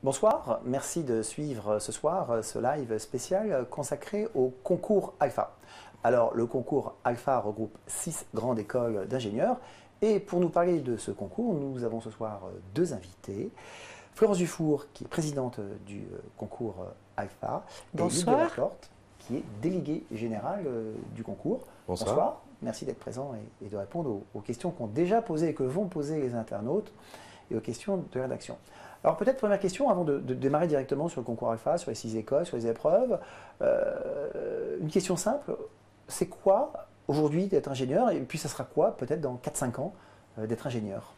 Bonsoir, merci de suivre ce soir ce live spécial consacré au concours Alpha. Alors, le concours Alpha regroupe 6 grandes écoles d'ingénieurs et pour nous parler de ce concours, nous avons ce soir deux invités. Florence Dufour, qui est présidente du concours Alpha, et Luc Delaporte, qui est déléguée générale du concours. Bonsoir. Bonsoir, merci d'être présent et de répondre aux questions qu'ont déjà posées et que vont poser les internautes et aux questions de rédaction. Alors peut-être première question, avant de démarrer directement sur le concours Alpha, sur les 6 écoles, sur les épreuves, une question simple, c'est quoi aujourd'hui d'être ingénieur et puis ça sera quoi peut-être dans 4-5 ans d'être ingénieur?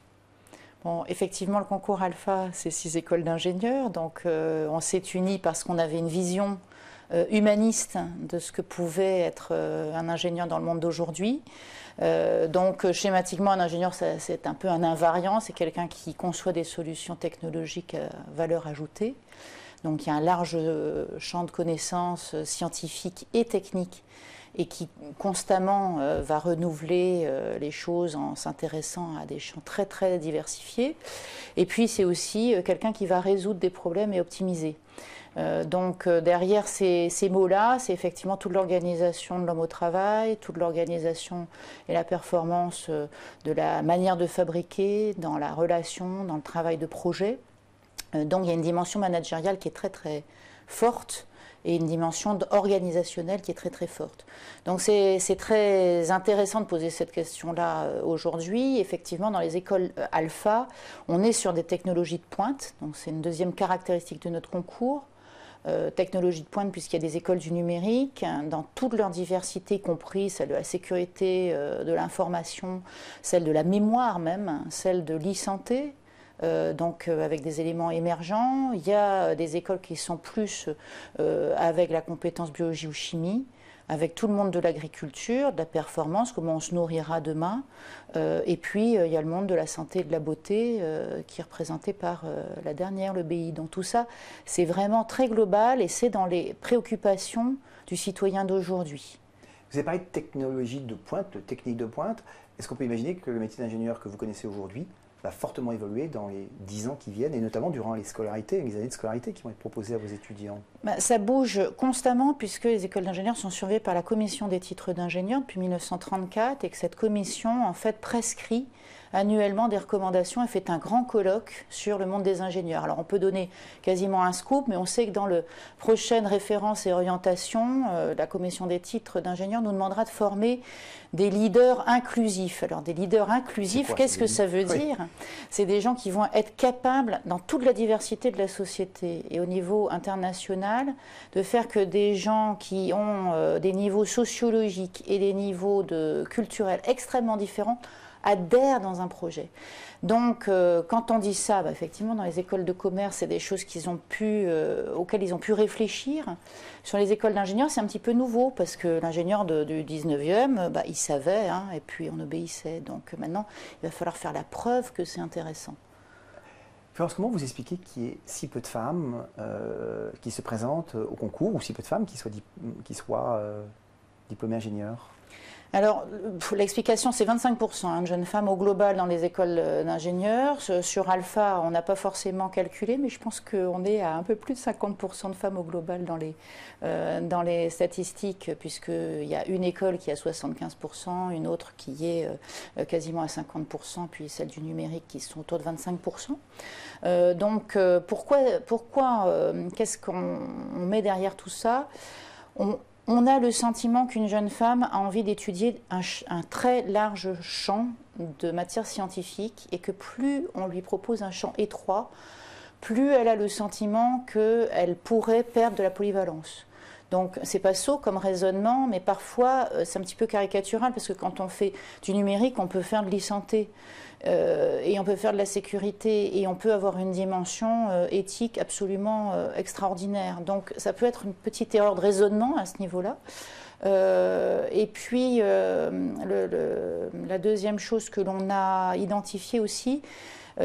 Bon, effectivement, le concours Alpha, c'est 6 écoles d'ingénieurs, donc on s'est unis parce qu'on avait une vision humaniste de ce que pouvait être un ingénieur dans le monde d'aujourd'hui. Donc schématiquement, un ingénieur, c'est un peu un invariant, c'est quelqu'un qui conçoit des solutions technologiques à valeur ajoutée. Donc il y a un large champ de connaissances scientifiques et techniques et qui constamment va renouveler les choses en s'intéressant à des champs très très diversifiés. Et puis c'est aussi quelqu'un qui va résoudre des problèmes et optimiser. Donc derrière ces mots-là, c'est effectivement toute l'organisation de l'homme au travail, toute l'organisation et la performance de la manière de fabriquer, dans la relation, dans le travail de projet. Donc il y a une dimension managériale qui est très très forte et une dimension organisationnelle qui est très très forte. Donc c'est très intéressant de poser cette question-là aujourd'hui. Effectivement, dans les écoles Alpha, on est sur des technologies de pointe, donc c'est une deuxième caractéristique de notre concours. Technologie de pointe puisqu'il y a des écoles du numérique dans toute leur diversité, y compris celle de la sécurité de l'information, celle de la mémoire même, celle de l'e-santé, donc avec des éléments émergents. Il y a des écoles qui sont plus avec la compétence biologie ou chimie, avec tout le monde de l'agriculture, de la performance, comment on se nourrira demain. Et puis, il y a le monde de la santé et de la beauté qui est représenté par la dernière, le BI. Donc tout ça, c'est vraiment très global et c'est dans les préoccupations du citoyen d'aujourd'hui. Vous avez parlé de technologie de pointe, de technique de pointe. Est-ce qu'on peut imaginer que le métier d'ingénieur que vous connaissez aujourd'hui va fortement évoluer dans les 10 ans qui viennent, et notamment durant les scolarités, les années de scolarité qui vont être proposées à vos étudiants? Ça bouge constamment puisque les écoles d'ingénieurs sont surveillées par la commission des titres d'ingénieur depuis 1934 et que cette commission en fait prescrit annuellement des recommandations et fait un grand colloque sur le monde des ingénieurs. Alors on peut donner quasiment un scoop, mais on sait que dans le prochaine référence et orientation, la commission des titres d'ingénieurs nous demandera de former des leaders inclusifs. Alors des leaders inclusifs, qu'est-ce que ça veut dire? C'est des gens qui vont être capables, dans toute la diversité de la société et au niveau international, de faire que des gens qui ont des niveaux sociologiques et des niveaux culturels extrêmement différents adhèrent dans un projet. Donc, quand on dit ça, effectivement, dans les écoles de commerce, c'est des choses auxquelles ils ont pu réfléchir. Sur les écoles d'ingénieurs, c'est un petit peu nouveau, parce que l'ingénieur du 19e, il savait, hein, et puis on obéissait. Donc maintenant, il va falloir faire la preuve que c'est intéressant. Florence, comment vous expliquez qu'il y ait si peu de femmes qui se présentent au concours, ou si peu de femmes qui soient diplômées ingénieurs? Alors, l'explication, c'est 25% de jeunes femmes au global dans les écoles d'ingénieurs. Sur Alpha, on n'a pas forcément calculé, mais je pense qu'on est à un peu plus de 50% de femmes au global dans les statistiques, puisqu'il y a une école qui est à 75%, une autre qui est quasiment à 50%, puis celle du numérique qui sont autour de 25%. Donc, qu'est-ce qu'on met derrière tout ça? On a le sentiment qu'une jeune femme a envie d'étudier un très large champ de matières scientifiques et que plus on lui propose un champ étroit, plus elle a le sentiment qu'elle pourrait perdre de la polyvalence. Donc c'est pas sot comme raisonnement, mais parfois c'est un petit peu caricatural parce que quand on fait du numérique, on peut faire de l'e-santé et on peut faire de la sécurité et on peut avoir une dimension éthique absolument extraordinaire. Donc ça peut être une petite erreur de raisonnement à ce niveau-là. Et puis la deuxième chose que l'on a identifiée aussi,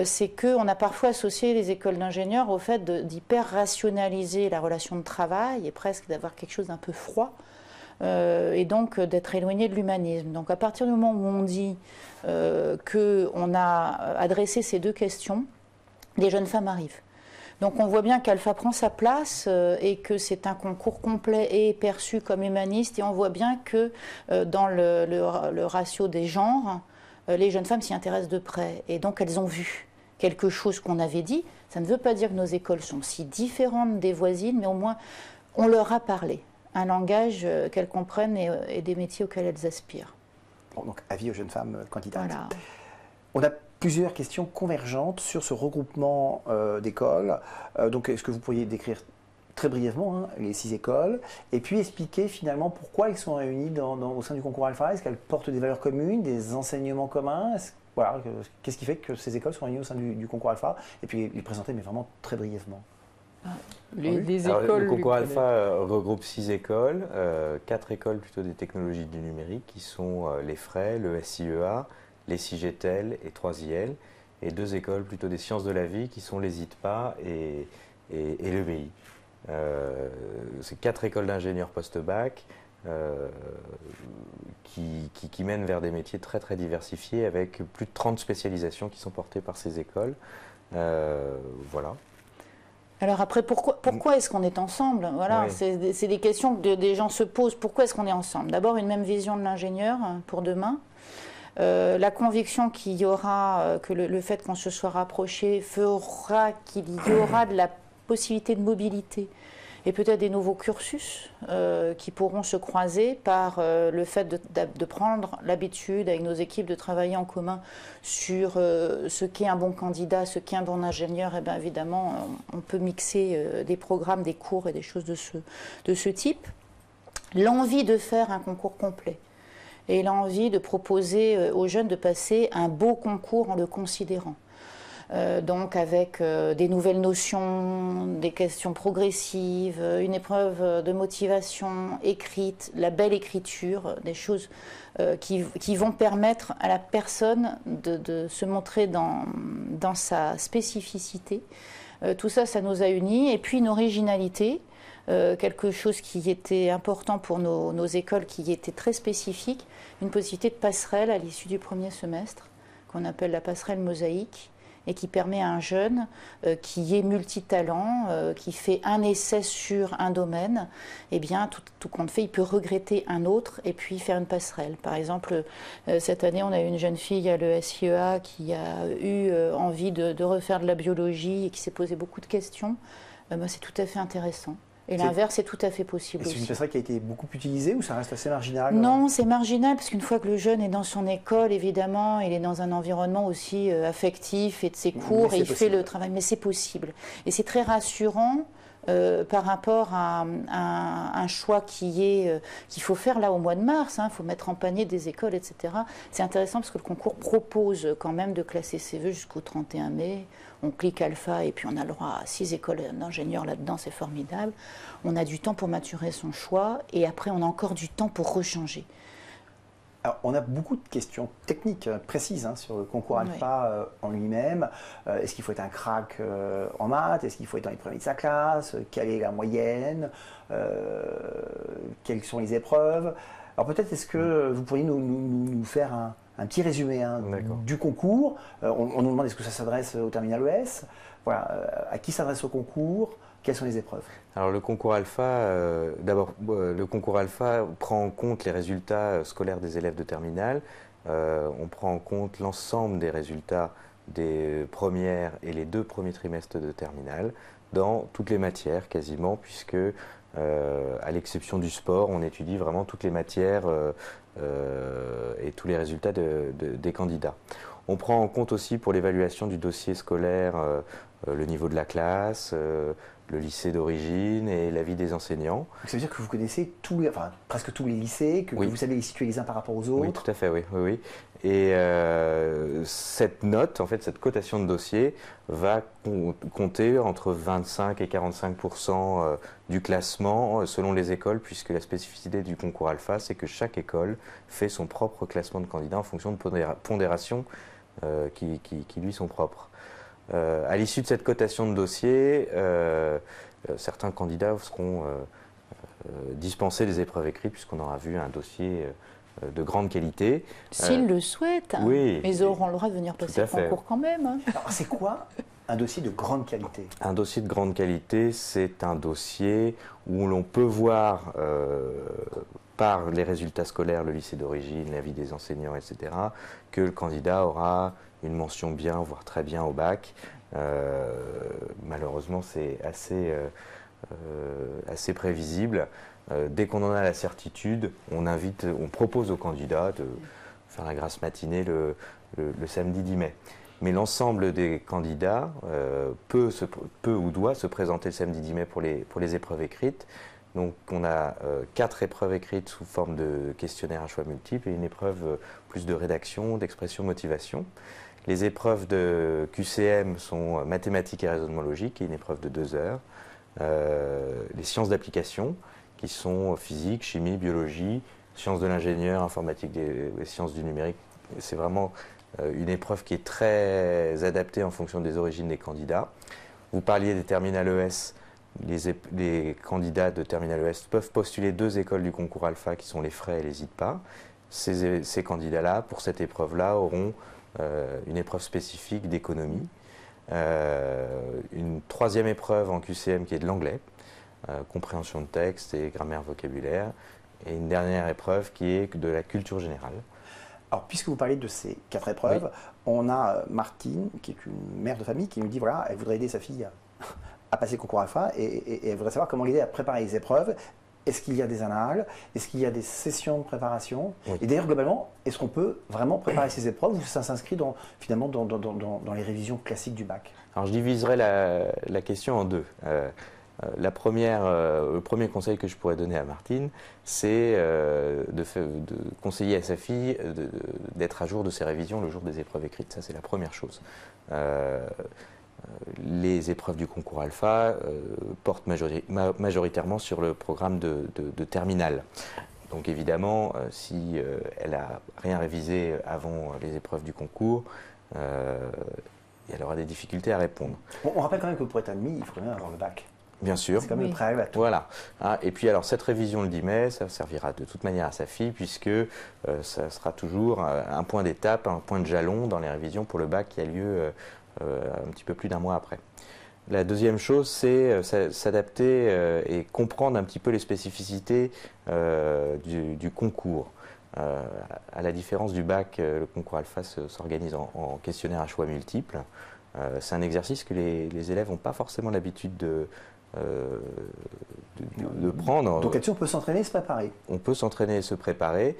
c'est qu'on a parfois associé les écoles d'ingénieurs au fait d'hyper-rationaliser la relation de travail et presque d'avoir quelque chose d'un peu froid et donc d'être éloigné de l'humanisme. Donc à partir du moment où on dit qu'on a adressé ces deux questions, les jeunes femmes arrivent. Donc on voit bien qu'Alpha prend sa place et que c'est un concours complet et perçu comme humaniste. Et on voit bien que dans le ratio des genres, les jeunes femmes s'y intéressent de près. Et donc elles ont vu quelque chose qu'on avait dit. Ça ne veut pas dire que nos écoles sont si différentes des voisines, mais au moins on leur a parlé. Un langage qu'elles comprennent et des métiers auxquels elles aspirent. Bon, donc avis aux jeunes femmes candidates. Voilà. On a plusieurs questions convergentes sur ce regroupement d'écoles. Donc, est-ce que vous pourriez décrire très brièvement les 6 écoles et puis expliquer finalement pourquoi elles sont réunies au sein du concours Alpha? Est-ce qu'elles portent des valeurs communes, des enseignements communs? Voilà, qu'est-ce qui fait que ces écoles sont réunies au sein du concours Alpha? Et puis les présenter, mais vraiment très brièvement. Le concours Alpha regroupe 6 écoles, 4 écoles plutôt des technologies du numérique qui sont les FRAI, le SIEA, les CIGETEL et 3IL, et 2 écoles plutôt des sciences de la vie qui sont les ITPA et l'EBI. C'est 4 écoles d'ingénieurs post-bac qui mènent vers des métiers très très diversifiés avec plus de 30 spécialisations qui sont portées par ces écoles. Voilà. Alors après, pourquoi est-ce qu'on est ensemble? Voilà, oui. C'est des questions que des gens se posent. Pourquoi est-ce qu'on est ensemble? D'abord, une même vision de l'ingénieur pour demain. La conviction qu'il y aura, que le fait qu'on se soit rapproché fera qu'il y aura de la possibilité de mobilité et peut-être des nouveaux cursus qui pourront se croiser par le fait de prendre l'habitude avec nos équipes de travailler en commun sur ce qu'est un bon candidat, ce qu'est un bon ingénieur. Et bien évidemment, on peut mixer des programmes, des cours et des choses de ce type. L'envie de faire un concours complet et l'envie de proposer aux jeunes de passer un beau concours en le considérant. Donc avec des nouvelles notions, des questions progressives, une épreuve de motivation écrite, la belle écriture, des choses qui vont permettre à la personne de se montrer dans sa spécificité. Tout ça, ça nous a unis. Et puis une originalité, quelque chose qui était important pour nos écoles, qui était très spécifique, une possibilité de passerelle à l'issue du premier semestre, qu'on appelle la passerelle mosaïque, et qui permet à un jeune qui est multitalent, qui fait un essai sur un domaine, eh bien, tout compte fait, il peut regretter un autre et puis faire une passerelle. Par exemple, cette année, on a eu une jeune fille à l'ESIEA qui a eu envie de refaire de la biologie et qui s'est posé beaucoup de questions. C'est tout à fait intéressant. Et l'inverse est tout à fait possible aussi. C'est une passerelle qui a été beaucoup utilisée ou ça reste assez marginal? Non, c'est marginal parce qu'une fois que le jeune est dans son école, évidemment, il est dans un environnement aussi affectif et de ses cours et il fait le travail. Mais c'est possible. Et c'est très rassurant par rapport à un choix qu'il faut faire là au mois de mars. Il faut mettre en panier des écoles, etc. C'est intéressant parce que le concours propose quand même de classer ses vœux jusqu'au 31 mai. On clique Alpha et puis on a le droit à 6 écoles d'ingénieurs là-dedans, c'est formidable. On a du temps pour maturer son choix et après on a encore du temps pour rechanger. Alors, on a beaucoup de questions techniques précises sur le concours Alpha en lui-même. Est-ce qu'il faut être un crack en maths? Est-ce qu'il faut être dans les premiers de sa classe? Quelle est la moyenne? Quelles sont les épreuves? Alors peut-être est-ce que vous pourriez nous faire un petit résumé du concours? On nous demande est-ce que ça s'adresse au terminal ES? Voilà, à qui s'adresse le concours? Quelles sont les épreuves? Alors le concours Alpha, d'abord le concours Alpha prend en compte les résultats scolaires des élèves de terminale. On prend en compte l'ensemble des résultats des premières et les 2 premiers trimestres de terminale dans toutes les matières quasiment, puisque à l'exception du sport, on étudie vraiment toutes les matières et tous les résultats des candidats. On prend en compte aussi pour l'évaluation du dossier scolaire le niveau de la classe, le lycée d'origine et l'avis des enseignants. Donc ça veut dire que vous connaissez presque tous les lycées, que vous savez les situer les uns par rapport aux autres? Oui, tout à fait, oui. Et cette note, en fait, cette cotation de dossier va compter entre 25 et 45% du classement selon les écoles, puisque la spécificité du concours Alpha, c'est que chaque école fait son propre classement de candidats en fonction de pondérations qui lui sont propres. À l'issue de cette cotation de dossier, certains candidats seront dispensés des épreuves écrites, puisqu'on aura vu un dossier de grande qualité. S'ils le souhaitent, oui, ils auront le droit de venir passer le concours quand même. Alors c'est quoi Un dossier de grande qualité. Un dossier de grande qualité, c'est un dossier où l'on peut voir par les résultats scolaires, le lycée d'origine, l'avis des enseignants, etc., que le candidat aura une mention bien, voire très bien au bac. Malheureusement, c'est assez prévisible. Dès qu'on en a la certitude, on propose au candidat de faire la grasse matinée le samedi 10 mai. Mais l'ensemble des candidats peut ou doit se présenter le samedi 10 mai pour les épreuves écrites. Donc on a 4 épreuves écrites sous forme de questionnaire à choix multiples et une épreuve plus de rédaction, d'expression, motivation. Les épreuves de QCM sont mathématiques et raisonnement logique et une épreuve de 2 heures. Les sciences d'application qui sont physique, chimie, biologie, sciences de l'ingénieur, informatique et sciences du numérique. C'est vraiment une épreuve qui est très adaptée en fonction des origines des candidats. Vous parliez des terminales ES. Les candidats de terminale ES peuvent postuler 2 écoles du concours alpha qui sont les Frais et les IDPA. Ces candidats-là, pour cette épreuve-là, auront une épreuve spécifique d'économie, une 3e épreuve en QCM qui est de l'anglais, compréhension de texte et grammaire vocabulaire, et une dernière épreuve qui est de la culture générale. Alors, puisque vous parlez de ces 4 épreuves, oui, on a Martine, qui est une mère de famille, qui nous dit, voilà, elle voudrait aider sa fille à passer le concours alpha et elle voudrait savoir comment l'aider à préparer les épreuves. Est-ce qu'il y a des annales? Est-ce qu'il y a des sessions de préparation? Oui. Et d'ailleurs, globalement, est-ce qu'on peut vraiment préparer ces épreuves ou ça s'inscrit finalement dans les révisions classiques du bac? Alors, je diviserai la question en 2. Le premier conseil que je pourrais donner à Martine, c'est de conseiller à sa fille d'être à jour de ses révisions le jour des épreuves écrites. Ça, c'est la première chose. Les épreuves du concours alpha portent majoritairement sur le programme de terminale. Donc évidemment, si elle n'a rien révisé avant les épreuves du concours, elle aura des difficultés à répondre. On rappelle quand même que pour être admis, il faut quand même avoir le bac. Bien sûr. C'est quand même le préalable à tout. Voilà. Et puis alors cette révision le 10 mai, ça servira de toute manière à sa fille puisque ça sera toujours un point d'étape, un point de jalon dans les révisions pour le bac qui a lieu un petit peu plus d'1 mois après. La deuxième chose, c'est s'adapter et comprendre un petit peu les spécificités du concours. À la différence du bac, le concours alpha s'organise en questionnaire à choix multiples. C'est un exercice que les élèves n'ont pas forcément l'habitude de prendre. Donc là-dessus, on peut s'entraîner et se préparer. On peut s'entraîner et se préparer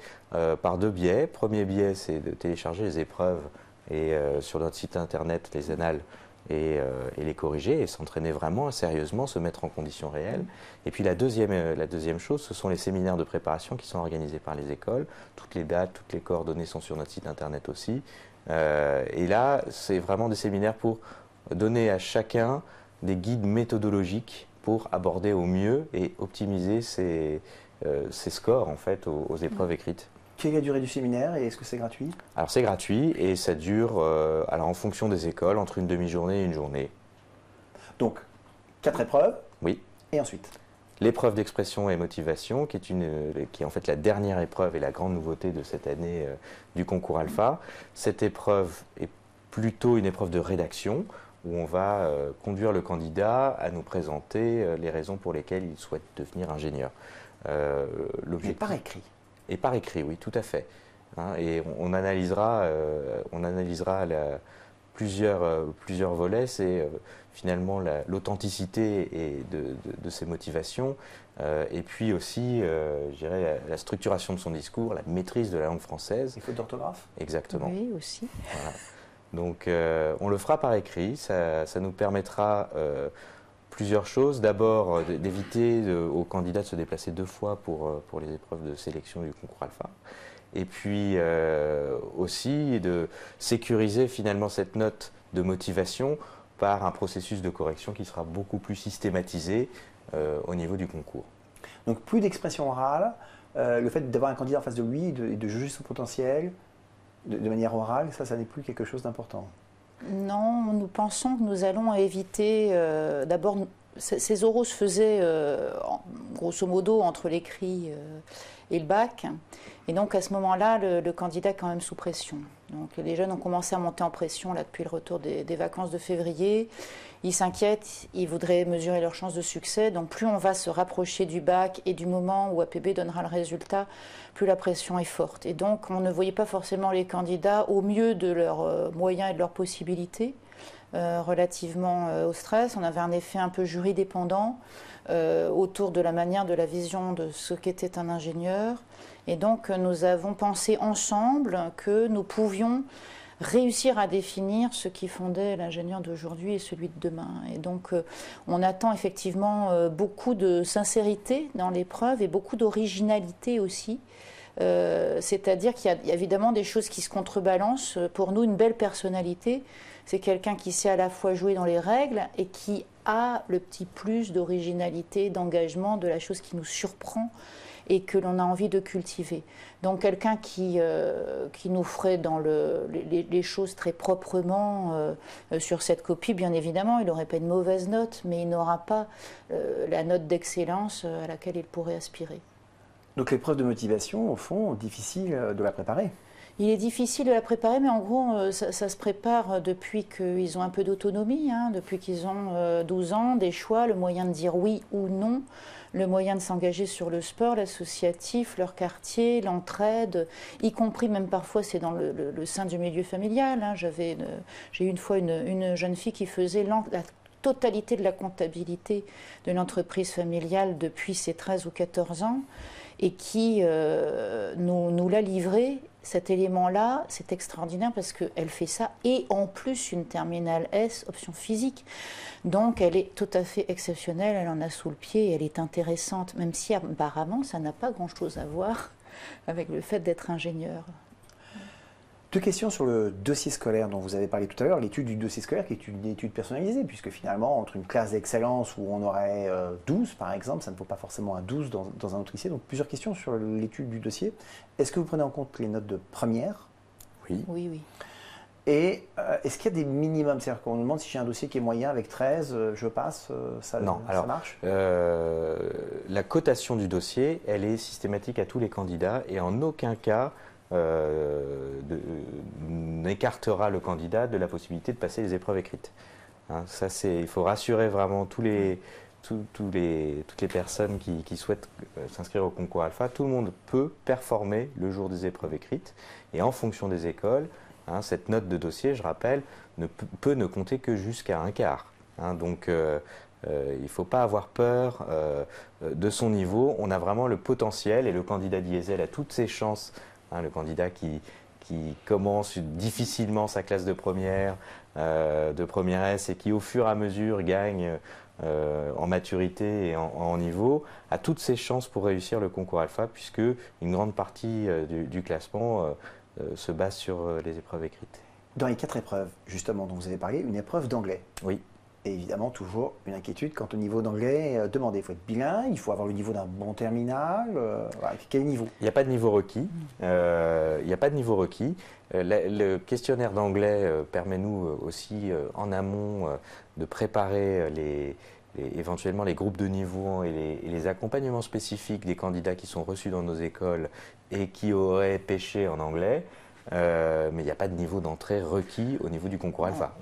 par 2 biais. Premier biais, c'est de télécharger les épreuves et sur notre site internet, les annales, et les corriger et s'entraîner vraiment sérieusement, se mettre en conditions réelles. Et puis la deuxième chose, ce sont les séminaires de préparation qui sont organisés par les écoles. Toutes les dates, toutes les coordonnées sont sur notre site internet aussi. Et là, c'est vraiment des séminaires pour donner à chacun des guides méthodologiques pour aborder au mieux et optimiser ses scores en fait aux épreuves écrites. Quelle est la durée du séminaire et est-ce que c'est gratuit? Alors c'est gratuit et ça dure, alors en fonction des écoles, entre une demi-journée et une journée. Donc 4 épreuves. Oui. Et ensuite? L'épreuve d'expression et motivation, qui est en fait la dernière épreuve et la grande nouveauté de cette année du concours alpha. Cette épreuve est plutôt une épreuve de rédaction où on va conduire le candidat à nous présenter les raisons pour lesquelles il souhaite devenir ingénieur. Mais par écrit. Et par écrit, oui, tout à fait. Et on analysera plusieurs volets. C'est finalement l'authenticité de ses motivations, et puis aussi, je dirais, la structuration de son discours, la maîtrise de la langue française. Les fautes d'orthographe? Exactement. Oui, aussi. Voilà. Donc, on le fera par écrit. Ça nous permettra plusieurs choses. D'abord, d'éviter aux candidats de se déplacer 2 fois pour les épreuves de sélection du concours alpha. Et puis aussi de sécuriser finalement cette note de motivation par un processus de correction qui sera beaucoup plus systématisé au niveau du concours. Donc plus d'expression orale, le fait d'avoir un candidat en face de lui et de juger son potentiel de manière orale, ça n'est plus quelque chose d'important. Non, nous pensons que nous allons éviter, d'abord, ces oraux se faisaient grosso modo entre l'écrit et le bac, Et donc à ce moment-là, le candidat est quand même sous pression. Donc les jeunes ont commencé à monter en pression là, depuis le retour des vacances de février. Ils s'inquiètent, ils voudraient mesurer leurs chances de succès. Donc plus on va se rapprocher du bac et du moment où APB donnera le résultat, plus la pression est forte. Et donc on ne voyait pas forcément les candidats au mieux de leurs moyens et de leurs possibilités. Relativement au stress. On avait un effet un peu jury dépendant autour de la manière, de la vision de ce qu'était un ingénieur. Et donc nous avons pensé ensemble que nous pouvions réussir à définir ce qui fondait l'ingénieur d'aujourd'hui et celui de demain. Et donc on attend effectivement beaucoup de sincérité dans l'épreuve et beaucoup d'originalité aussi. C'est-à-dire qu'il y a évidemment des choses qui se contrebalancent. Pour nous, une belle personnalité, c'est quelqu'un qui sait à la fois jouer dans les règles et qui a le petit plus d'originalité, d'engagement, de la chose qui nous surprend et que l'on a envie de cultiver. Donc quelqu'un qui nous ferait dans les choses très proprement sur cette copie, bien évidemment, il n'aurait pas une mauvaise note, mais il n'aura pas la note d'excellence à laquelle il pourrait aspirer. Donc l'épreuve de motivation, au fond, difficile de la préparer. Il est difficile de la préparer, mais en gros, ça se prépare depuis qu'ils ont un peu d'autonomie, hein, depuis qu'ils ont 12 ans, des choix, le moyen de dire oui ou non, le moyen de s'engager sur le sport, l'associatif, leur quartier, l'entraide, y compris même parfois c'est dans le sein du milieu familial. Hein. J'ai eu une fois une jeune fille qui faisait la totalité de la comptabilité de l'entreprise familiale depuis ses 13 ou 14 ans et qui nous l'a livré. Cet élément-là, c'est extraordinaire parce qu'elle fait ça et en plus une terminale S, option physique. Donc elle est tout à fait exceptionnelle, elle en a sous le pied et elle est intéressante, même si apparemment ça n'a pas grand-chose à voir avec le fait d'être ingénieur. Deux questions sur le dossier scolaire dont vous avez parlé tout à l'heure, l'étude du dossier scolaire qui est une étude personnalisée, puisque finalement, entre une classe d'excellence où on aurait 12 par exemple, ça ne vaut pas forcément un 12 dans un autre lycée. Donc plusieurs questions sur l'étude du dossier. Est-ce que vous prenez en compte les notes de première? Oui. Oui, oui. Et est-ce qu'il y a des minimums? C'est-à-dire qu'on nous demande si j'ai un dossier qui est moyen avec 13, je passe, ça marche? La cotation du dossier, elle est systématique à tous les candidats et en aucun cas n'écartera le candidat de la possibilité de passer les épreuves écrites. Hein, il faut rassurer vraiment toutes les personnes qui souhaitent s'inscrire au concours alpha. Tout le monde peut performer le jour des épreuves écrites et en fonction des écoles, hein, cette note de dossier, je rappelle, peut ne compter que jusqu'à un quart. Hein, donc il ne faut pas avoir peur de son niveau. On a vraiment le potentiel et le candidat diesel a toutes ses chances. Hein, le candidat qui commence difficilement sa classe de première S et qui au fur et à mesure gagne en maturité et en niveau, a toutes ses chances pour réussir le concours alpha puisque une grande partie du classement se base sur les épreuves écrites. Dans les 4 épreuves, justement, dont vous avez parlé, une épreuve d'anglais. Oui. Et évidemment, toujours une inquiétude quant au niveau d'anglais demandé. Il faut être bilingue, il faut avoir le niveau d'un bon terminal. Quel niveau? Il n'y a pas de niveau requis. Le questionnaire d'anglais permet nous aussi en amont de préparer éventuellement les groupes de niveau et les accompagnements spécifiques des candidats qui sont reçus dans nos écoles et qui auraient pêché en anglais. Mais il n'y a pas de niveau d'entrée requis au niveau du concours alpha.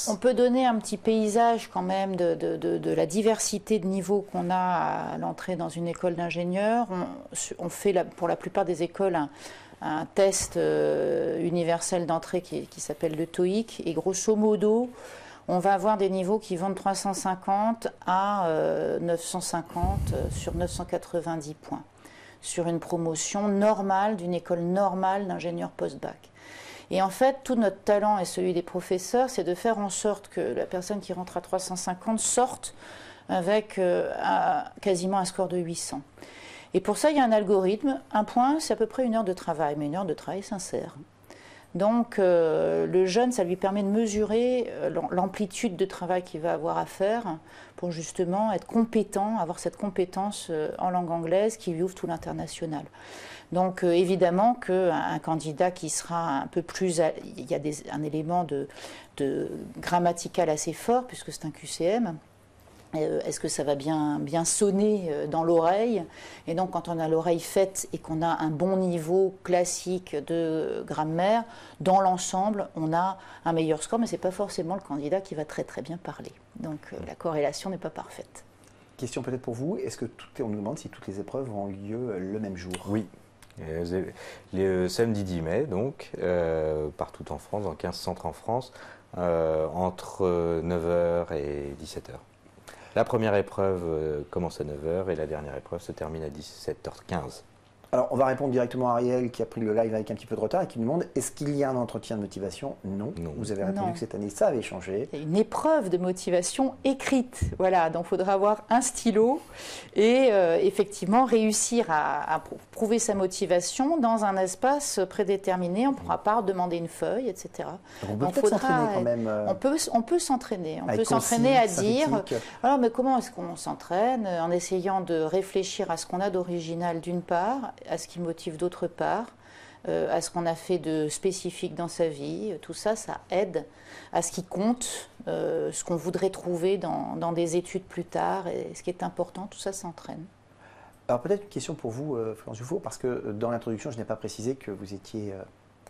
On peut donner un petit paysage quand même de la diversité de niveaux qu'on a à l'entrée dans une école d'ingénieur. On fait pour la plupart des écoles un test universel d'entrée qui s'appelle le TOEIC et grosso modo on va avoir des niveaux qui vont de 350 à 950 sur 990 points. Sur une promotion normale, d'une école normale d'ingénieur post-bac. Et en fait, tout notre talent et celui des professeurs, c'est de faire en sorte que la personne qui rentre à 350 sorte avec quasiment un score de 800. Et pour ça, il y a un algorithme. Un point, c'est à peu près 1 heure de travail, mais 1 heure de travail sincère. Donc, le jeune, ça lui permet de mesurer l'amplitude de travail qu'il va avoir à faire pour justement être compétent, avoir cette compétence en langue anglaise qui lui ouvre tout l'international. Donc, évidemment qu'un candidat qui sera un peu plus... Il y a un élément de grammatical assez fort, puisque c'est un QCM. Est-ce que ça va bien sonner dans l'oreille? Et donc, quand on a l'oreille faite et qu'on a un bon niveau classique de grammaire, dans l'ensemble, on a un meilleur score, mais ce n'est pas forcément le candidat qui va très très bien parler. Donc, la corrélation n'est pas parfaite. Question peut-être pour vous, on nous demande si toutes les épreuves ont lieu le même jour? Oui. Le samedi 10 mai, donc, partout en France, dans 15 centres en France, entre 9h et 17h. La première épreuve commence à 9h et la dernière épreuve se termine à 17h15. Alors, on va répondre directement à Ariel qui a pris le live avec un petit peu de retard et qui nous demande est-ce qu'il y a un entretien de motivation? Non. Vous avez répondu que cette année, ça avait changé. Il y a une épreuve de motivation écrite. Voilà, donc il faudra avoir un stylo et effectivement réussir à prouver sa motivation dans un espace prédéterminé. On ne pourra pas demander une feuille, etc. Donc, on peut s'entraîner quand même. On peut s'entraîner. On peut s'entraîner à dire alors, mais comment est-ce qu'on s'entraîne? En essayant de réfléchir à ce qu'on a d'original d'une part, à ce qui motive d'autre part, à ce qu'on a fait de spécifique dans sa vie. Tout ça, ça aide à ce qui compte, ce qu'on voudrait trouver dans des études plus tard, et ce qui est important, tout ça s'entraîne. Alors peut-être une question pour vous, Florence Dufour, parce que dans l'introduction, je n'ai pas précisé que vous étiez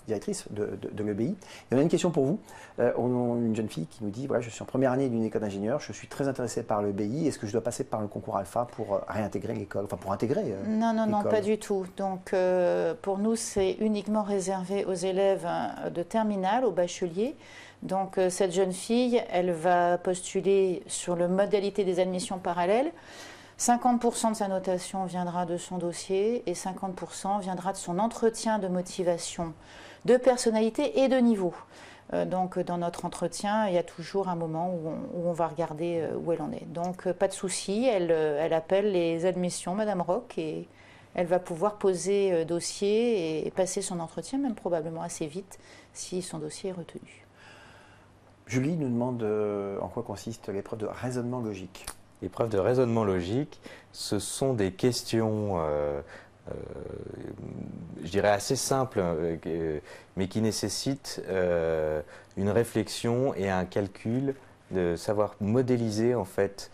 directrice de l'EBI. Il y a une question pour vous. On a une jeune fille qui nous dit, voilà, je suis en première année d'une école d'ingénieur, je suis très intéressée par l'EBI, est-ce que je dois passer par le concours Alpha pour réintégrer l'école, enfin pour intégrer Non, pas du tout. Donc pour nous, c'est uniquement réservé aux élèves de terminale, aux bacheliers. Donc cette jeune fille, elle va postuler sur le modalité des admissions parallèles. 50% de sa notation viendra de son dossier et 50% viendra de son entretien de motivation, de personnalité et de niveau. Donc dans notre entretien, il y a toujours un moment où on va regarder où elle en est. Donc pas de souci, elle appelle les admissions, Madame Roch, et elle va pouvoir poser dossier et passer son entretien, même probablement assez vite, si son dossier est retenu. Julie nous demande en quoi consiste l'épreuve de raisonnement logique. L'épreuve de raisonnement logique, ce sont des questions, je dirais assez simples, mais qui nécessitent une réflexion et un calcul, de savoir modéliser en fait,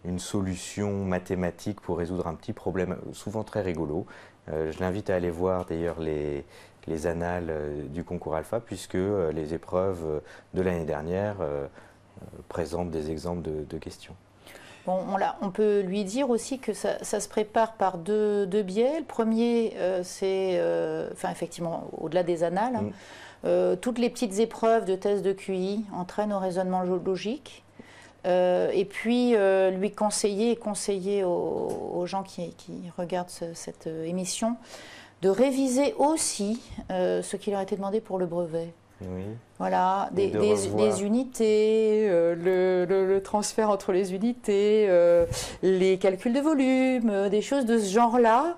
une solution mathématique pour résoudre un petit problème, souvent très rigolo. Je l'invite à aller voir d'ailleurs les annales du concours Alpha, puisque les épreuves de l'année dernière présentent des exemples de questions. Bon, on peut lui dire aussi que ça se prépare par deux biais. Le premier, c'est, effectivement, au-delà des annales, toutes les petites épreuves de tests de QI entraînent au raisonnement logique. Et puis lui conseiller aux gens qui regardent cette émission de réviser aussi ce qui leur a été demandé pour le brevet. Oui. Voilà, des unités, le transfert entre les unités, les calculs de volume, des choses de ce genre-là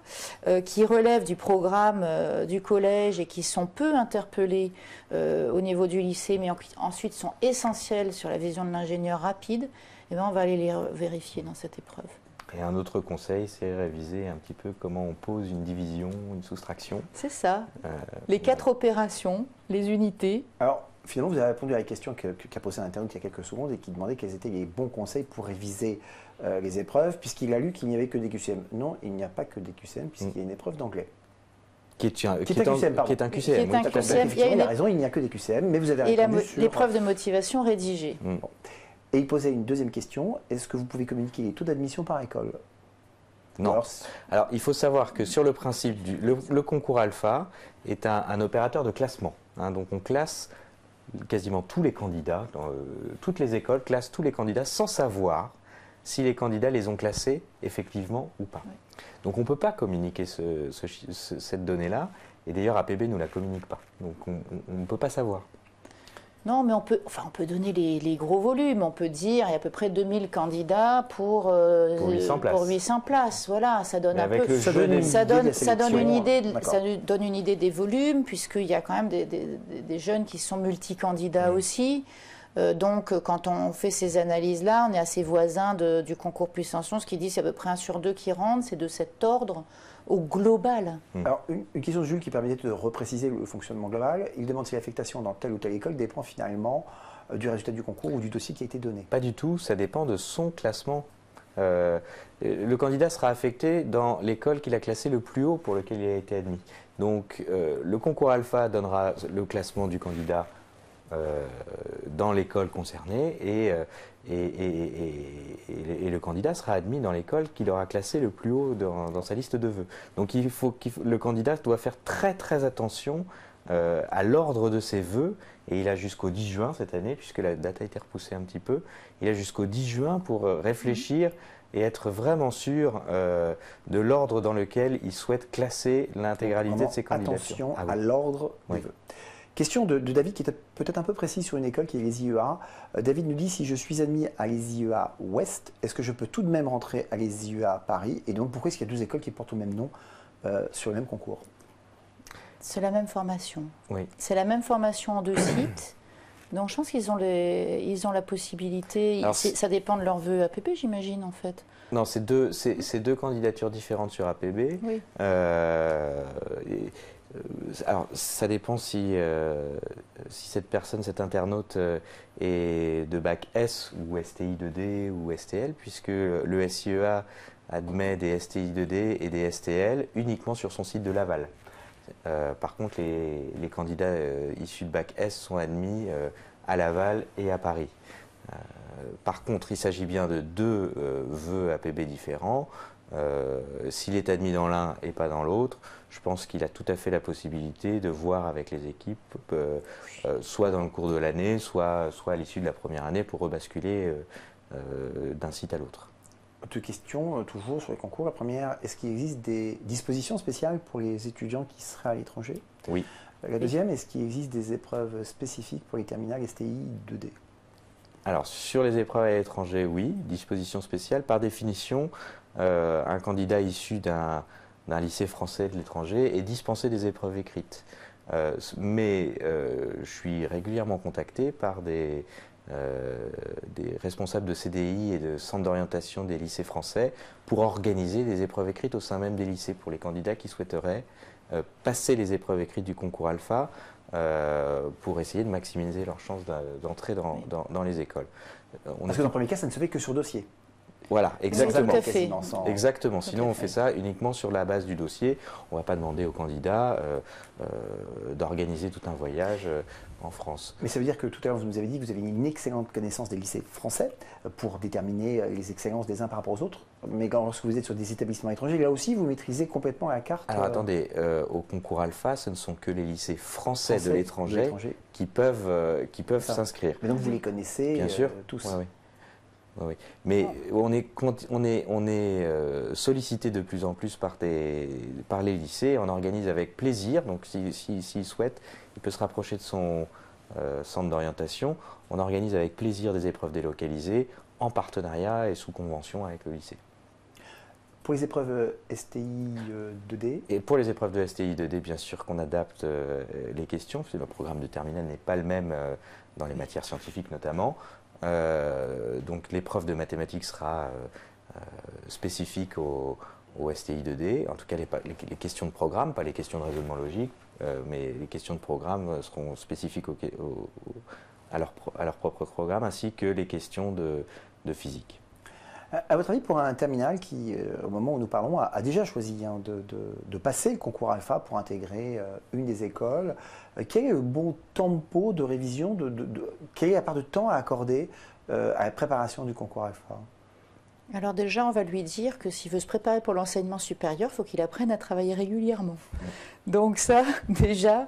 qui relèvent du programme du collège et qui sont peu interpellées au niveau du lycée, mais ensuite sont essentielles sur la vision de l'ingénieur rapide. Et bien on va aller les vérifier dans cette épreuve. Et un autre conseil, c'est réviser un petit peu comment on pose une division, une soustraction. C'est ça, les 4 opérations, les unités. Alors, finalement, vous avez répondu à la question qu'a posée un internaute il y a quelques secondes et qui demandait quels étaient les bons conseils pour réviser les épreuves, puisqu'il a lu qu'il n'y avait que des QCM. Non, il n'y a pas que des QCM, puisqu'il y a une épreuve d'anglais. Qui est un QCM. Il a raison, il n'y a que des QCM, mais vous avez répondu sur l'épreuve de motivation rédigée. Bon. Et il posait une deuxième question, est-ce que vous pouvez communiquer les taux d'admission par école? Non. Alors, il faut savoir que sur le principe, le concours Alpha est un opérateur de classement. Donc, on classe quasiment tous les candidats, toutes les écoles classent tous les candidats sans savoir si les candidats les ont classés effectivement ou pas. Oui. Donc, on ne peut pas communiquer cette donnée-là, et d'ailleurs, APB ne la communique pas. Donc, on ne peut pas savoir. Non, mais on peut donner les gros volumes. On peut dire il y a à peu près 2000 candidats pour 800 places. Voilà, ça donne ça donne une idée des volumes, puisqu'il y a quand même des jeunes qui sont multicandidats aussi. Donc, quand on fait ces analyses-là, on est assez voisin du concours puissance 11 qui dit c'est à peu près 1 sur 2 qui rentrent. C'est de cet ordre au global. Alors, une question de Jules qui permettait de repréciser le fonctionnement global. Il demande si l'affectation dans telle ou telle école dépend finalement du résultat du concours ou du dossier qui a été donné? Pas du tout, ça dépend de son classement. Le candidat sera affecté dans l'école qu'il a classée le plus haut pour lequel il a été admis. Donc le concours alpha donnera le classement du candidat dans l'école concernée et le candidat sera admis dans l'école qu'il aura classée le plus haut dans sa liste de vœux. Donc le candidat doit faire très très attention à l'ordre de ses vœux, et il a jusqu'au 10 juin cette année, puisque la date a été repoussée un petit peu, il a jusqu'au 10 juin pour réfléchir et être vraiment sûr de l'ordre dans lequel il souhaite classer l'intégralité de ses candidatures. Attention à l'ordre des vœux. Question de David qui est peut-être un peu précis sur une école qui est les IEA. David nous dit, si je suis admis à les IEA Ouest, est-ce que je peux tout de même rentrer à les IEA Paris? Et donc pourquoi est-ce qu'il y a deux écoles qui portent le même nom sur le même concours? C'est la même formation. Oui. C'est la même formation en deux sites. Donc je pense qu'ils ont, la possibilité. Alors, ça dépend de leur vœu APB, j'imagine, en fait. Non, c'est deux candidatures différentes sur APB. Oui. Alors, ça dépend si cette personne, cet internaute, est de bac S ou STI 2D ou STL, puisque le SIEA admet des STI 2D et des STL uniquement sur son site de Laval. Par contre, les candidats issus de bac S sont admis à Laval et à Paris. Par contre, il s'agit bien de deux vœux APB différents. S'il est admis dans l'un et pas dans l'autre, je pense qu'il a tout à fait la possibilité de voir avec les équipes, soit dans le cours de l'année, soit à l'issue de la première année, pour rebasculer d'un site à l'autre. Deux questions, toujours sur les concours. La première, est-ce qu'il existe des dispositions spéciales pour les étudiants qui seraient à l'étranger? Oui. La deuxième, est-ce qu'il existe des épreuves spécifiques pour les terminales STI 2D? Alors, sur les épreuves à l'étranger, oui, dispositions spéciales. Par définition, un candidat issu d'un lycée français de l'étranger est dispensé des épreuves écrites. Mais je suis régulièrement contacté par des responsables de CDI et de centres d'orientation des lycées français pour organiser des épreuves écrites au sein même des lycées pour les candidats qui souhaiteraient passer les épreuves écrites du concours alpha pour essayer de maximiser leurs chances d'entrer dans les écoles. Parce que dans le premier cas, ça ne se fait que sur dossier. Voilà, exactement. Exactement. Sinon, on fait ça uniquement sur la base du dossier. On ne va pas demander au candidat d'organiser tout un voyage en France. Mais ça veut dire que tout à l'heure, vous nous avez dit que vous avez une excellente connaissance des lycées français pour déterminer les excellences des uns par rapport aux autres. Mais lorsque vous êtes sur des établissements étrangers, là aussi, vous maîtrisez complètement la carte. Alors attendez, au concours alpha, ce ne sont que les lycées français de l'étranger qui peuvent s'inscrire. Mais donc vous les connaissez bien sûr. Tous. Oui. Oui. Mais on est sollicité de plus en plus par les lycées. On organise avec plaisir. Donc, s'il souhaite, il peut se rapprocher de son centre d'orientation. On organise avec plaisir des épreuves délocalisées en partenariat et sous convention avec le lycée. Pour les épreuves STI 2D? Et pour les épreuves de STI 2D, bien sûr qu'on adapte les questions, parce que le programme de terminale n'est pas le même dans les matières scientifiques notamment. Donc l'épreuve de mathématiques sera spécifique au STI 2D, en tout cas les questions de programme, pas les questions de raisonnement logique, mais les questions de programme seront spécifiques à leur propre programme, ainsi que les questions de physique. À votre avis, pour un terminal qui, au moment où nous parlons, a déjà choisi de passer le concours alpha pour intégrer une des écoles, quel est le bon tempo de révision, quelle est la part de temps à accorder à la préparation du concours alpha? Alors déjà, on va lui dire que s'il veut se préparer pour l'enseignement supérieur, il faut qu'il apprenne à travailler régulièrement. Donc ça, déjà.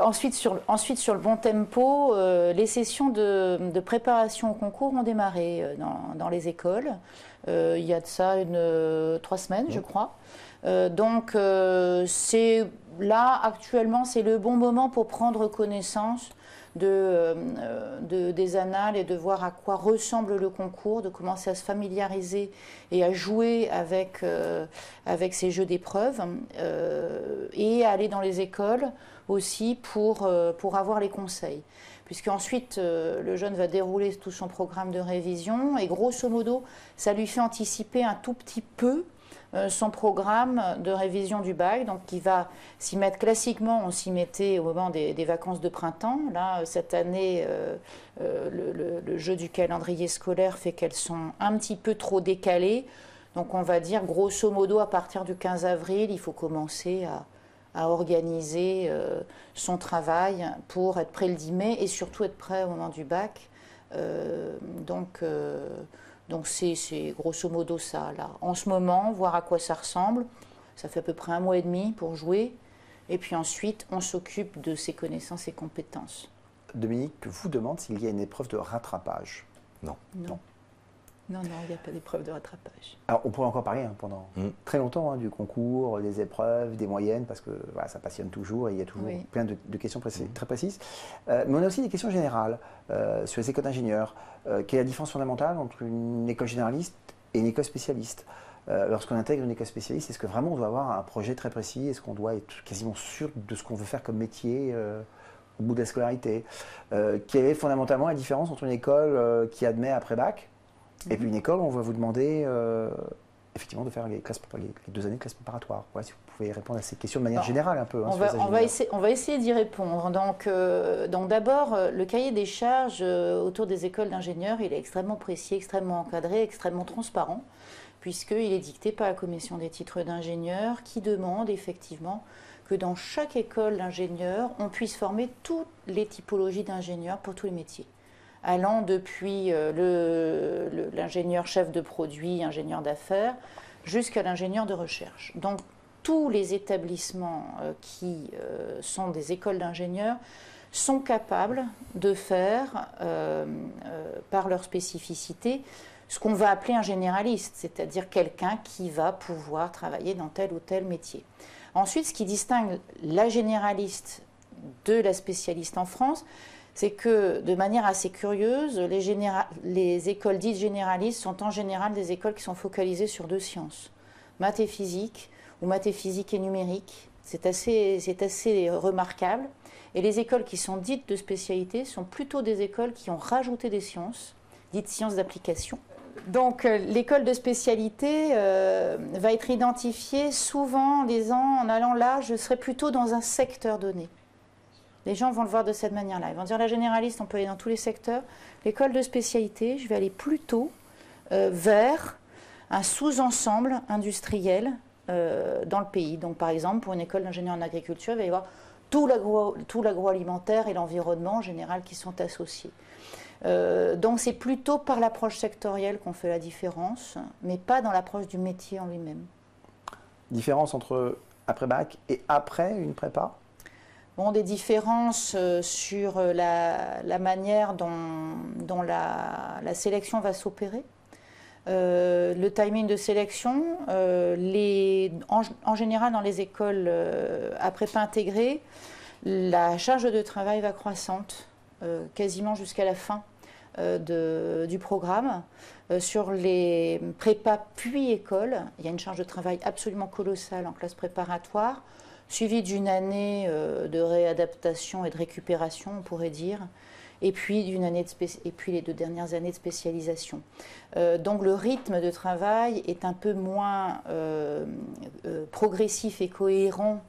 Ensuite, sur le bon tempo, les sessions de préparation au concours ont démarré dans les écoles. Il y a de ça 3 semaines, je crois. Donc là, actuellement, c'est le bon moment pour prendre connaissance des annales et de voir à quoi ressemble le concours, de commencer à se familiariser et à jouer avec ces jeux d'épreuves et à aller dans les écoles aussi pour avoir les conseils. Puisqu'ensuite, le jeune va dérouler tout son programme de révision et grosso modo, ça lui fait anticiper un tout petit peu son programme de révision du bac, donc qui va s'y mettre classiquement, on s'y mettait au moment des vacances de printemps. Là, cette année, le jeu du calendrier scolaire fait qu'elles sont un petit peu trop décalées. Donc on va dire, grosso modo, à partir du 15 avril, il faut commencer à organiser son travail pour être prêt le 10 mai et surtout être prêt au moment du bac. Donc c'est grosso modo ça, là. En ce moment, voir à quoi ça ressemble. Ça fait à peu près 1 mois et demi pour jouer. Et puis ensuite, on s'occupe de ses connaissances et compétences. Dominique vous demande s'il y a une épreuve de rattrapage. Non. Non. Non, il n'y a pas d'épreuve de rattrapage. Alors, on pourrait encore parler pendant très longtemps du concours, des épreuves, des moyennes, parce que voilà, ça passionne toujours et il y a toujours plein de questions très précises. Mais on a aussi des questions générales sur les écoles d'ingénieurs. Quelle est la différence fondamentale entre une école généraliste et une école spécialiste? Lorsqu'on intègre une école spécialiste, est-ce que vraiment on doit avoir un projet très précis? Est-ce qu'on doit être quasiment sûr de ce qu'on veut faire comme métier au bout de la scolarité? Quelle est fondamentalement la différence entre une école qui admet après bac et puis une école où on va vous demander effectivement de faire les 2 années de classe préparatoire? Si vous pouvez répondre à ces questions de manière générale un peu. On va essayer d'y répondre. Donc d'abord, le cahier des charges autour des écoles d'ingénieurs, il est extrêmement précis, extrêmement encadré, extrêmement transparent, puisqu'il est dicté par la commission des titres d'ingénieurs qui demande effectivement que dans chaque école d'ingénieurs, on puisse former toutes les typologies d'ingénieurs pour tous les métiers, allant depuis l'ingénieur chef de produit, ingénieur d'affaires, jusqu'à l'ingénieur de recherche. Donc, tous les établissements qui sont des écoles d'ingénieurs sont capables de faire, par leur spécificité, ce qu'on va appeler un généraliste, c'est-à-dire quelqu'un qui va pouvoir travailler dans tel ou tel métier. Ensuite, ce qui distingue la généraliste de la spécialiste en France, c'est que, de manière assez curieuse, les écoles dites généralistes sont en général des écoles qui sont focalisées sur 2 sciences, maths et physique, ou maths et physique et numérique. C'est assez remarquable. Et les écoles qui sont dites de spécialité sont plutôt des écoles qui ont rajouté des sciences, dites sciences d'application. Donc l'école de spécialité va être identifiée souvent en disant, en allant là, je serai plutôt dans un secteur donné. Les gens vont le voir de cette manière-là. Ils vont dire, la généraliste, on peut aller dans tous les secteurs. L'école de spécialité, je vais aller plutôt vers un sous-ensemble industriel dans le pays. Donc, par exemple, pour une école d'ingénieur en agriculture, il va y avoir tout l'agroalimentaire et l'environnement en général qui sont associés. Donc, c'est plutôt par l'approche sectorielle qu'on fait la différence, mais pas dans l'approche du métier en lui-même. Différence entre après-bac et après une prépa ? Bon, des différences sur la manière dont la sélection va s'opérer. Le timing de sélection, en général dans les écoles à prépa intégrée, la charge de travail va croissante, quasiment jusqu'à la fin du programme. Sur les prépas puis écoles, il y a une charge de travail absolument colossale en classe préparatoire, suivi d'une année de réadaptation et de récupération, on pourrait dire, et puis les 2 dernières années de spécialisation. Donc le rythme de travail est un peu moins progressif et cohérent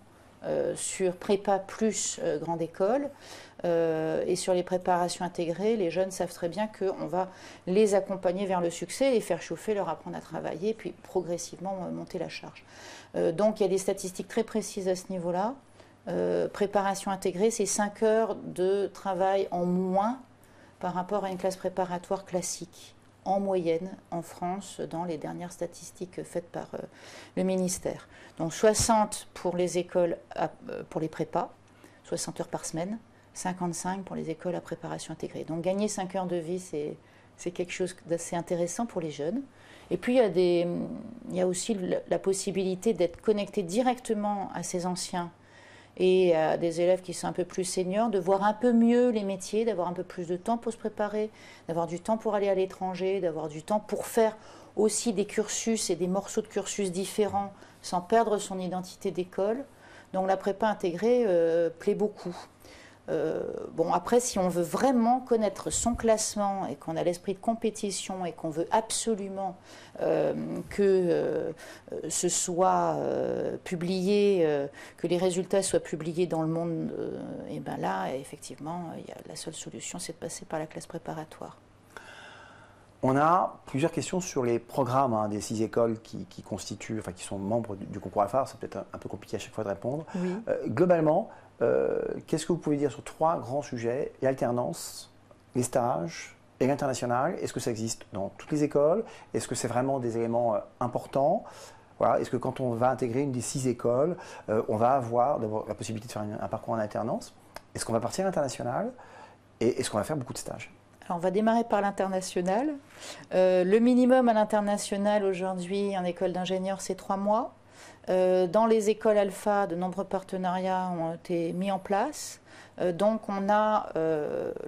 sur prépa plus grande école, et sur les préparations intégrées, les jeunes savent très bien qu'on va les accompagner vers le succès, les faire chauffer, leur apprendre à travailler, puis progressivement monter la charge. Donc il y a des statistiques très précises à ce niveau-là. Préparation intégrée, c'est 5 heures de travail en moins par rapport à une classe préparatoire classique, en moyenne, en France, dans les dernières statistiques faites par le ministère. Donc 60 pour les écoles, pour les prépas, 60 heures par semaine, 55 pour les écoles à préparation intégrée. Donc gagner 5 heures de vie, c'est quelque chose d'assez intéressant pour les jeunes. Et puis il y a aussi la possibilité d'être connecté directement à ces anciens et à des élèves qui sont un peu plus seniors, de voir un peu mieux les métiers, d'avoir un peu plus de temps pour se préparer, d'avoir du temps pour aller à l'étranger, d'avoir du temps pour faire aussi des cursus et des morceaux de cursus différents sans perdre son identité d'école. Donc la prépa intégrée plaît beaucoup. Bon, après, si on veut vraiment connaître son classement et qu'on a l'esprit de compétition et qu'on veut absolument que ce soit publié, que les résultats soient publiés dans le monde, et bien là, effectivement, la seule solution, c'est de passer par la classe préparatoire. On a plusieurs questions sur les programmes des 6 écoles qui constituent, enfin qui sont membres du concours Alpha. C'est peut-être un peu compliqué à chaque fois de répondre. Oui. Globalement, qu'est-ce que vous pouvez dire sur 3 grands sujets? L'alternance, les stages et l'international. Est-ce que ça existe dans toutes les écoles? Est-ce que c'est vraiment des éléments importants? Voilà. Est-ce que quand on va intégrer une des 6 écoles, on va avoir d'abord la possibilité de faire un parcours en alternance? Est-ce qu'on va partir à l'international? Et est-ce qu'on va faire beaucoup de stages? Alors, on va démarrer par l'international. Le minimum à l'international aujourd'hui en école d'ingénieur, c'est 3 mois. Dans les écoles Alpha, de nombreux partenariats ont été mis en place. Donc,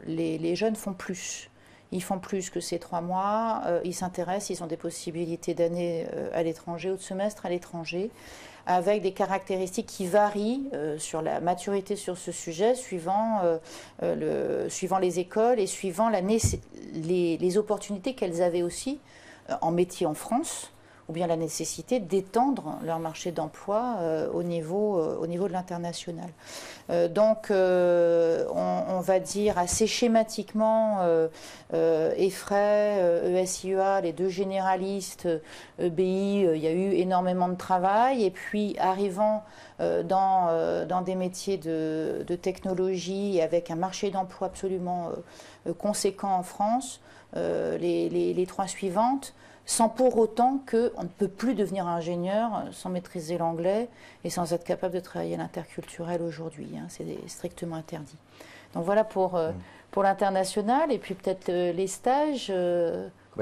les jeunes font plus. Ils font plus que ces 3 mois. Ils s'intéressent, ils ont des possibilités d'année à l'étranger ou de semestre à l'étranger, avec des caractéristiques qui varient sur la maturité sur ce sujet, suivant les écoles et suivant les opportunités qu'elles avaient aussi en métier en France, ou bien la nécessité d'étendre leur marché d'emploi au niveau de l'international. Donc, on va dire assez schématiquement, EFRAY, ESIEA, les 2 généralistes, EBI, il y a eu énormément de travail. Et puis, arrivant dans des métiers de technologie, avec un marché d'emploi absolument conséquent en France, les 3 suivantes, sans pour autant qu'on ne peut plus devenir ingénieur sans maîtriser l'anglais et sans être capable de travailler à l'interculturel aujourd'hui. Hein, c'est strictement interdit. Donc voilà pour l'international. Et puis peut-être les stages.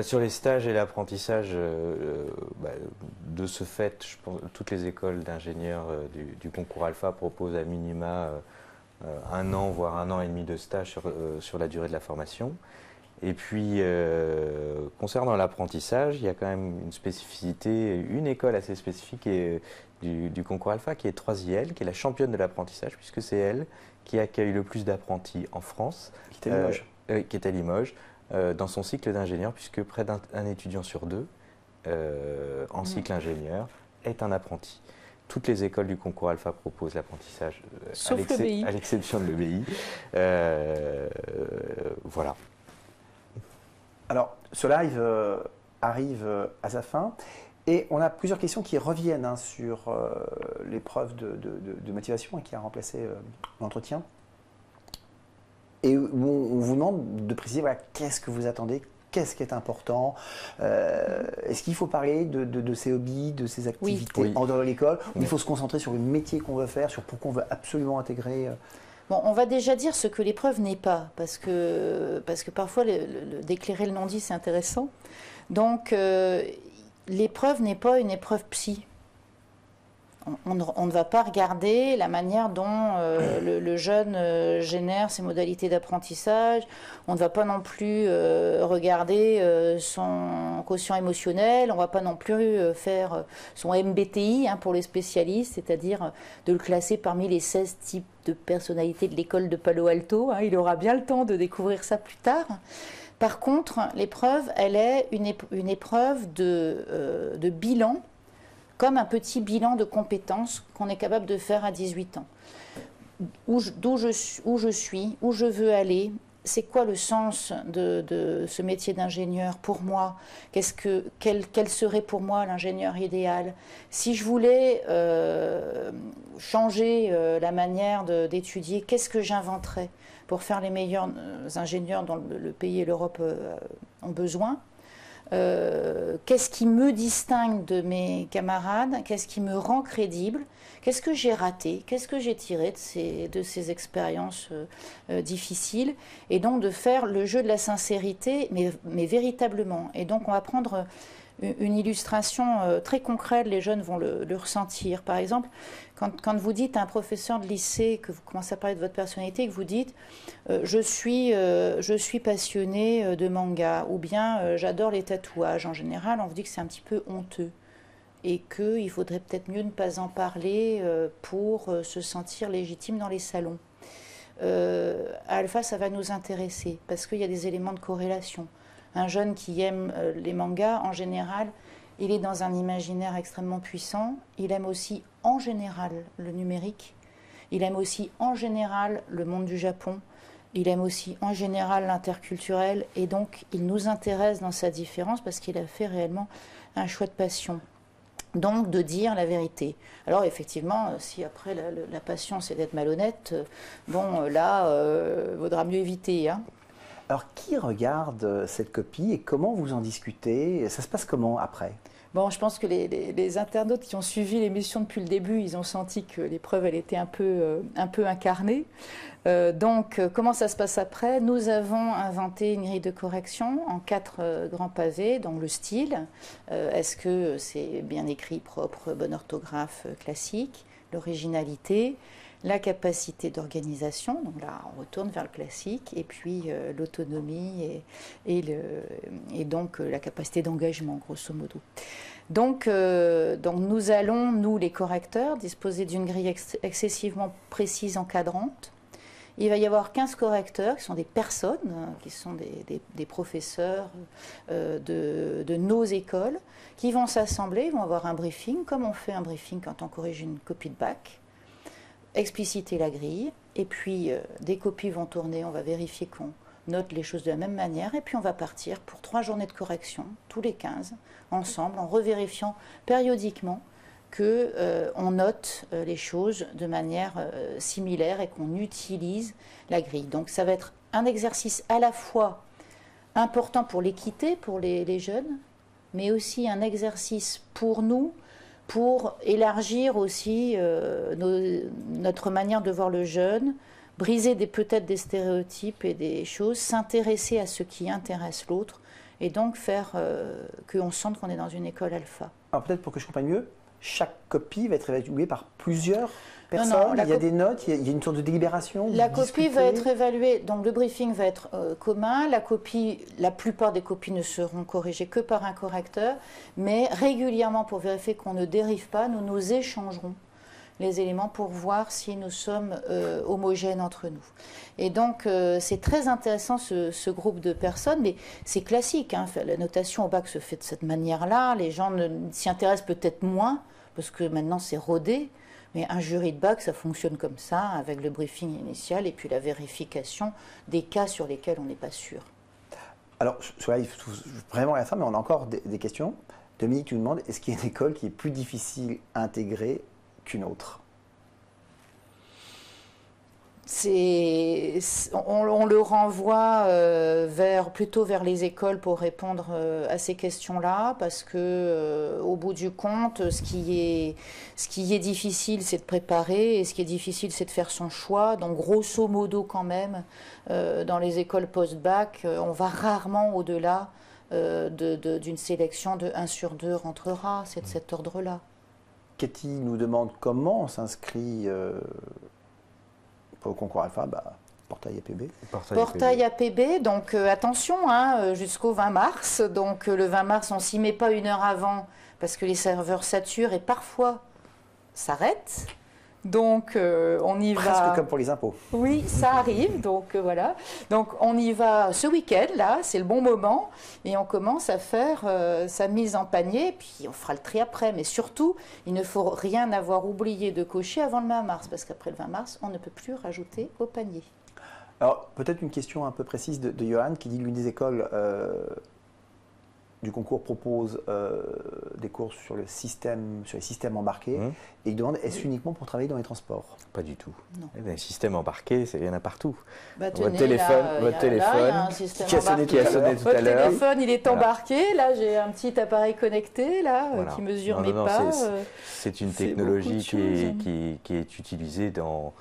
Sur les stages et l'apprentissage, de ce fait, je pense, toutes les écoles d'ingénieurs du concours Alpha proposent à minima 1 an, voire 1 an et demi de stage sur la durée de la formation. Et puis, concernant l'apprentissage, il y a quand même une spécificité, une école assez spécifique du concours Alpha, qui est 3IL, qui est la championne de l'apprentissage, puisque c'est elle qui accueille le plus d'apprentis en France. Qui est à Limoges. Qui est à Limoges, dans son cycle d'ingénieur, puisque près d'un étudiant sur 2 en cycle ingénieur est un apprenti. Toutes les écoles du concours Alpha proposent l'apprentissage, à l'exception de l'EBI. Voilà. Alors, ce live arrive à sa fin et on a plusieurs questions qui reviennent sur l'épreuve de motivation qui a remplacé l'entretien. Et où on vous demande de préciser qu'est-ce que vous attendez, qu'est-ce qui est important. Est-ce qu'il faut parler de ses hobbies, de ses activités en dehors de l'école, ou il faut se concentrer sur le métier qu'on veut faire, sur pourquoi on veut absolument intégrer Bon, on va déjà dire ce que l'épreuve n'est pas, parce que parfois d'éclairer le non-dit, c'est intéressant. Donc, l'épreuve n'est pas une épreuve psy. On ne va pas regarder la manière dont le jeune génère ses modalités d'apprentissage. On ne va pas non plus regarder son quotient émotionnel. On ne va pas non plus faire son MBTI pour les spécialistes, c'est-à-dire de le classer parmi les 16 types de personnalités de l'école de Palo Alto. Il aura bien le temps de découvrir ça plus tard. Par contre, l'épreuve, elle est une épreuve de bilan, comme un petit bilan de compétences qu'on est capable de faire à 18 ans. Où je suis, où je veux aller, c'est quoi le sens de ce métier d'ingénieur pour moi? Quel serait pour moi l'ingénieur idéal? Si je voulais changer la manière d'étudier, qu'est-ce que j'inventerais pour faire les meilleurs ingénieurs dont le pays et l'Europe ont besoin? Qu'est-ce qui me distingue de mes camarades? Qu'est-ce qui me rend crédible? Qu'est-ce que j'ai raté? Qu'est-ce que j'ai tiré de ces expériences difficiles? Et donc de faire le jeu de la sincérité, mais véritablement. Et donc on va prendre une illustration très concrète, les jeunes vont le ressentir. Par exemple, quand vous dites à un professeur de lycée, que vous commencez à parler de votre personnalité, que vous dites je suis passionné de manga, ou bien j'adore les tatouages, en général, on vous dit que c'est un petit peu honteux et qu'il faudrait peut-être mieux ne pas en parler pour se sentir légitime dans les salons. à Alpha, ça va nous intéresser parce qu'il y a des éléments de corrélation. Un jeune qui aime les mangas, en général, il est dans un imaginaire extrêmement puissant. Il aime aussi, en général, le numérique. Il aime aussi, en général, le monde du Japon. Il aime aussi, en général, l'interculturel. Et donc, il nous intéresse dans sa différence parce qu'il a fait réellement un choix de passion. Donc, de dire la vérité. Alors, effectivement, si après la passion, c'est d'être malhonnête, bon, là, vaudra mieux éviter, hein. Alors, qui regarde cette copie et comment vous en discutez? Ça se passe comment après? Bon, je pense que les internautes qui ont suivi l'émission depuis le début, ils ont senti que l'épreuve, elle était un peu incarnée. Donc, comment ça se passe après? Nous avons inventé une grille de correction en 4 grands pavés, dans le style. Est-ce que c'est bien écrit, propre, bonne orthographe, classique? L'originalité, la capacité d'organisation, donc là on retourne vers le classique, et puis l'autonomie et donc la capacité d'engagement, grosso modo. Donc nous allons, nous les correcteurs, disposer d'une grille excessivement précise, encadrante. Il va y avoir 15 correcteurs qui sont des personnes, qui sont des professeurs de nos écoles, qui vont s'assembler, ils vont avoir un briefing, comme on fait un briefing quand on corrige une copie de bac, expliciter la grille, et puis des copies vont tourner, on va vérifier qu'on note les choses de la même manière, et puis on va partir pour 3 journées de correction, tous les 15, ensemble, en revérifiant périodiquement qu'on note les choses de manière similaire et qu'on utilise la grille. Donc ça va être un exercice à la fois important pour l'équité, pour les jeunes, mais aussi un exercice pour nous, pour élargir aussi notre manière de voir le jeune, briser peut-être des stéréotypes et des choses, s'intéresser à ce qui intéresse l'autre, et donc faire qu'on sente qu'on est dans une école alpha. Alors peut-être pour que je comprenne mieux, chaque copie va être évaluée par plusieurs personnes, non, il y a des notes, il y a une sorte de délibération. La copie va être évaluée, donc le briefing va être commun, la plupart des copies ne seront corrigées que par un correcteur, mais régulièrement, pour vérifier qu'on ne dérive pas, nous échangerons les éléments pour voir si nous sommes homogènes entre nous. Et donc c'est très intéressant ce groupe de personnes, mais c'est classique, hein, la notation au bac se fait de cette manière-là, les gens s'y intéressent peut-être moins, parce que maintenant c'est rodé, mais un jury de bac, ça fonctionne comme ça, avec le briefing initial et puis la vérification des cas sur lesquels on n'est pas sûr. Alors, vraiment à la fin, mais on a encore des questions. Dominique, tu nous demandes, est-ce qu'il y a une école qui est plus difficile à intégrer qu'une autre? On le renvoie plutôt vers les écoles pour répondre à ces questions-là, parce que au bout du compte, ce qui est difficile, c'est de préparer, et ce qui est difficile, c'est de faire son choix. Donc grosso modo quand même, dans les écoles post-bac, on va rarement au-delà d'une sélection de 1 sur 2 rentrera, c'est de cet ordre-là. Cathy nous demande comment on s'inscrit au concours alpha, portail APB. Portail APB, donc attention, hein, jusqu'au 20 mars. Donc le 20 mars, on ne s'y met pas 1 heure avant parce que les serveurs saturent et parfois s'arrêtent. Donc on y va. Presque comme pour les impôts. Oui, ça arrive. Donc voilà. Donc on y va ce week-end, là, c'est le bon moment. Et on commence à faire sa mise en panier. Puis on fera le tri après. Mais surtout, il ne faut rien avoir oublié de cocher avant le 20 mars. Parce qu'après le 20 mars, on ne peut plus rajouter au panier. Alors peut-être une question un peu précise de Johan qui dit que l'une des écoles du concours propose des cours sur les systèmes embarqués et il demande est-ce uniquement pour travailler dans les transports? Pas du tout. Non. Les systèmes embarqués, il y en a partout. Tenez, votre téléphone qui a sonné tout à l'heure. Votre téléphone, il est embarqué. Là, j'ai un petit appareil connecté qui mesure mes pas. C'est une technologie qui est utilisée dans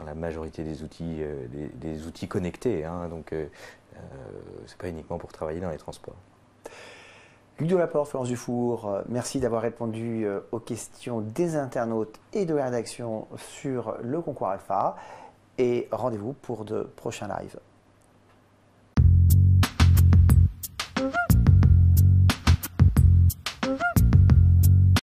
la majorité des outils connectés. Hein, donc, c'est pas uniquement pour travailler dans les transports. Luc Delaporte, Florence Dufour, merci d'avoir répondu aux questions des internautes et de la rédaction sur le concours alpha et rendez-vous pour de prochains lives.